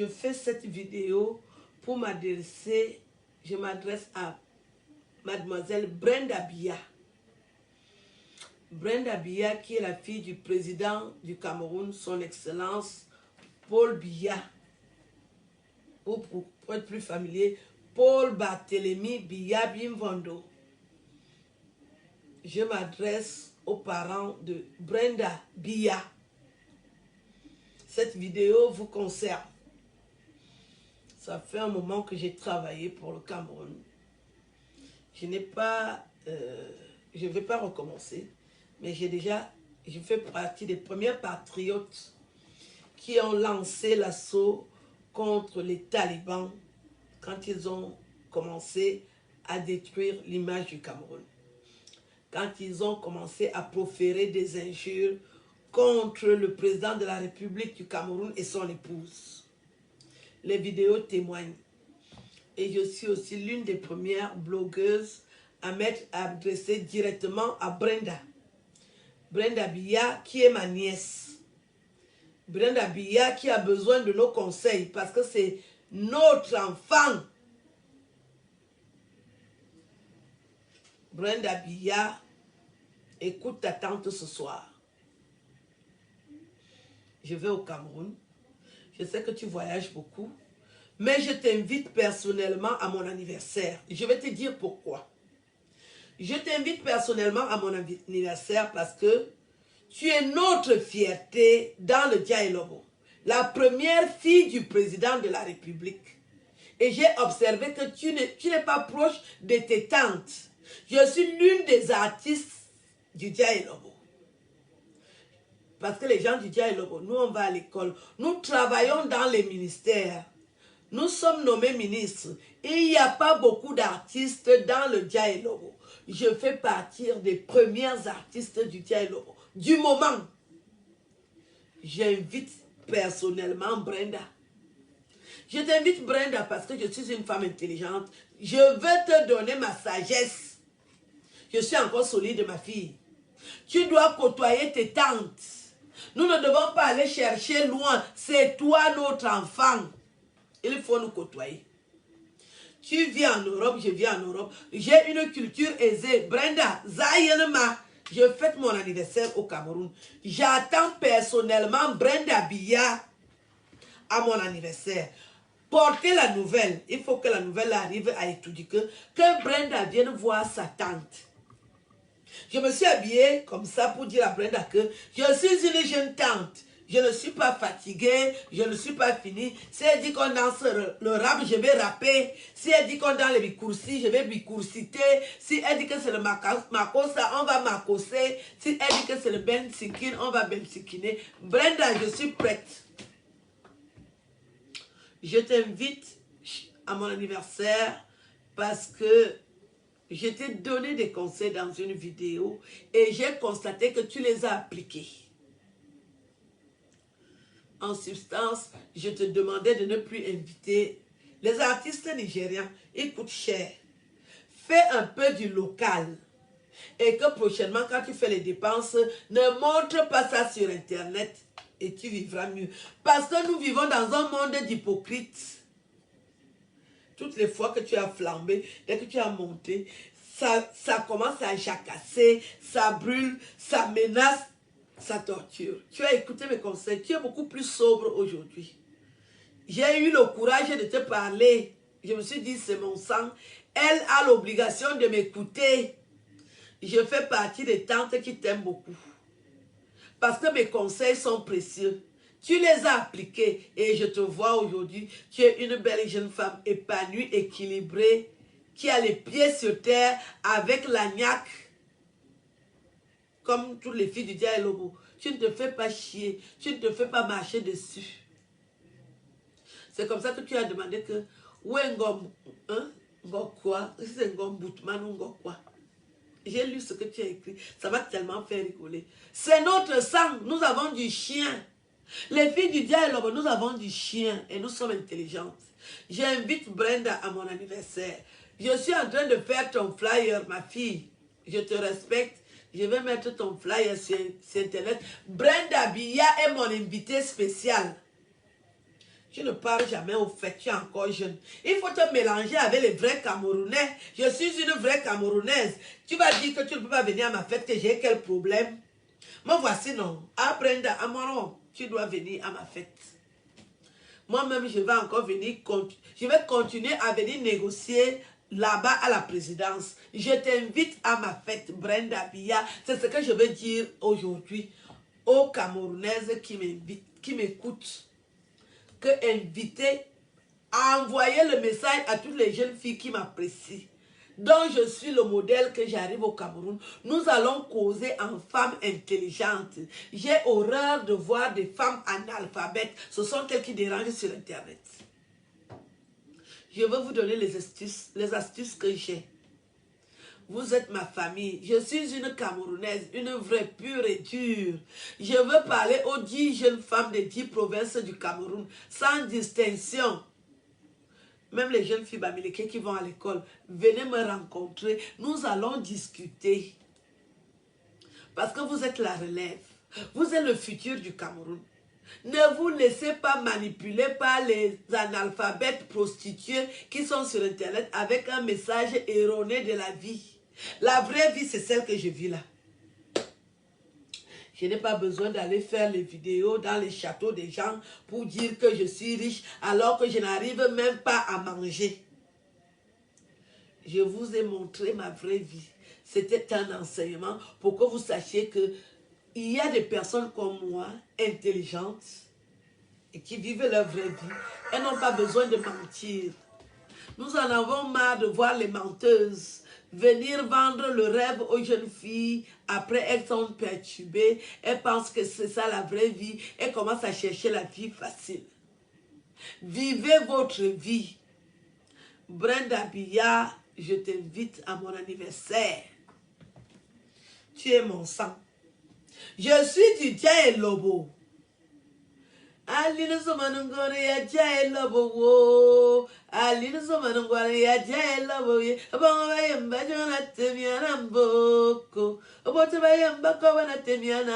Je fais cette vidéo pour m'adresser, je m'adresse à mademoiselle Brenda Biya. Brenda Biya qui est la fille du président du Cameroun, son excellence Paul Biya. Ou pour être plus familier, Paul Barthélemy Biya Bimvondo. Je m'adresse aux parents de Brenda Biya. Cette vidéo vous concerne. Ça fait un moment que j'ai travaillé pour le Cameroun. Je n'ai pas, je ne vais pas recommencer, mais je fais partie des premiers patriotes qui ont lancé l'assaut contre les talibans quand ils ont commencé à détruire l'image du Cameroun. Quand ils ont commencé à proférer des injures contre le président de la République du Cameroun et son épouse. Les vidéos témoignent. Et je suis aussi l'une des premières blogueuses à m'être adressée directement à Brenda. Brenda Biya qui est ma nièce. Brenda Biya qui a besoin de nos conseils parce que c'est notre enfant. Brenda Biya, écoute ta tante ce soir. Je vais au Cameroun. Je sais que tu voyages beaucoup, mais je t'invite personnellement à mon anniversaire. Je vais te dire pourquoi. Je t'invite personnellement à mon anniversaire parce que tu es notre fierté dans le Dialogo, la première fille du président de la République. Et j'ai observé que tu n'es pas proche de tes tantes. Je suis l'une des artistes du Dialogo. Parce que les gens du Dialogo, nous on va à l'école, nous travaillons dans les ministères, nous sommes nommés ministres et il n'y a pas beaucoup d'artistes dans le Dialogo. Je fais partie des premières artistes du Dialogo. Du moment, j'invite personnellement Brenda. Je t'invite Brenda parce que je suis une femme intelligente. Je veux te donner ma sagesse. Je suis encore solide, ma fille. Tu dois côtoyer tes tantes. Nous ne devons pas aller chercher loin. C'est toi notre enfant. Il faut nous côtoyer. Tu vis en Europe, je vis en Europe. J'ai une culture aisée. Brenda, Zayenma, je fête mon anniversaire au Cameroun. J'attends personnellement Brenda Biya à mon anniversaire. Portez la nouvelle. Il faut que la nouvelle arrive à étudier que Brenda vienne voir sa tante. Je me suis habillée comme ça pour dire à Brenda que je suis une jeune tante. Je ne suis pas fatiguée, je ne suis pas finie. Si elle dit qu'on danse le rap, je vais rapper. Si elle dit qu'on danse les bicoursis, je vais bicoursiter. Si elle dit que c'est le makosa, on va makosser. Si elle dit que c'est le bensikin, on va bensikiner. Brenda, je suis prête. Je t'invite à mon anniversaire parce que je t'ai donné des conseils dans une vidéo et j'ai constaté que tu les as appliqués. En substance, je te demandais de ne plus inviter les artistes nigérians. Ils coûtent cher. Fais un peu du local. Et que prochainement, quand tu fais les dépenses, ne montre pas ça sur Internet et tu vivras mieux. Parce que nous vivons dans un monde d'hypocrites. Toutes les fois que tu as flambé, dès que tu as monté, ça commence à jacasser, ça brûle, ça menace, ça torture. Tu as écouté mes conseils, tu es beaucoup plus sobre aujourd'hui. J'ai eu le courage de te parler. Je me suis dit, c'est mon sang. Elle a l'obligation de m'écouter. Je fais partie des tantes qui t'aiment beaucoup. Parce que mes conseils sont précieux. Tu les as appliqués et je te vois aujourd'hui. Tu es une belle jeune femme épanouie, équilibrée, qui a les pieds sur terre avec l'agnac. Comme toutes les filles du Dialogo. Tu ne te fais pas chier. Tu ne te fais pas marcher dessus. C'est comme ça que tu as demandé que où est Ngom, hein? Ngom quoi? C'est Ngom Boutman ou Ngom quoi? J'ai lu ce que tu as écrit. Ça m'a tellement fait rigoler. C'est notre sang. Nous avons du chien. Les filles du Dialogue, nous avons du chien et nous sommes intelligentes. J'invite Brenda à mon anniversaire. Je suis en train de faire ton flyer, ma fille. Je te respecte. Je vais mettre ton flyer sur Internet. Brenda Biya est mon invitée spéciale. Tu ne pars jamais au fait, tu es encore jeune. Il faut te mélanger avec les vrais Camerounais. Je suis une vraie Camerounaise. Tu vas dire que tu ne peux pas venir à ma fête, que j'ai quel problème? Moi, voici non. À Brenda, à Moron, tu dois venir à ma fête. Moi-même, je vais encore venir, je vais continuer à venir négocier là-bas à la présidence. Je t'invite à ma fête, Brenda Biya. C'est ce que je veux dire aujourd'hui aux Camerounaises qui m'écoutent. Que inviter à envoyer le message à toutes les jeunes filles qui m'apprécient, dont je suis le modèle que j'arrive au Cameroun. Nous allons causer en femmes intelligentes. J'ai horreur de voir des femmes analphabètes. Ce sont elles qui dérangent sur Internet. Je veux vous donner les astuces que j'ai. Vous êtes ma famille. Je suis une Camerounaise, une vraie pure et dure. Je veux parler aux 10 jeunes femmes des 10 provinces du Cameroun, sans distinction. Même les jeunes filles bamileke qui vont à l'école, venez me rencontrer. Nous allons discuter. Parce que vous êtes la relève. Vous êtes le futur du Cameroun. Ne vous laissez pas manipuler par les analphabètes prostituées qui sont sur Internet avec un message erroné de la vie. La vraie vie, c'est celle que je vis là. Je n'ai pas besoin d'aller faire les vidéos dans les châteaux des gens pour dire que je suis riche alors que je n'arrive même pas à manger. Je vous ai montré ma vraie vie. C'était un enseignement pour que vous sachiez que il y a des personnes comme moi, intelligentes, et qui vivent leur vraie vie. Elles n'ont pas besoin de mentir. Nous en avons marre de voir les menteuses venir vendre le rêve aux jeunes filles. Après, elles sont perturbées. Elles pensent que c'est ça la vraie vie. Elles commencent à chercher la vie facile. Vivez votre vie. Brenda Biya, je t'invite à mon anniversaire. Tu es mon sang. Je suis du Djaé Lobo. Alina Somanungore ya Djaé Lobo wo. Alina Somanungore ya Djaé Lobo ye. Abonga bayemba jona temiana mboko. Obote bayemba kwa wana temiana.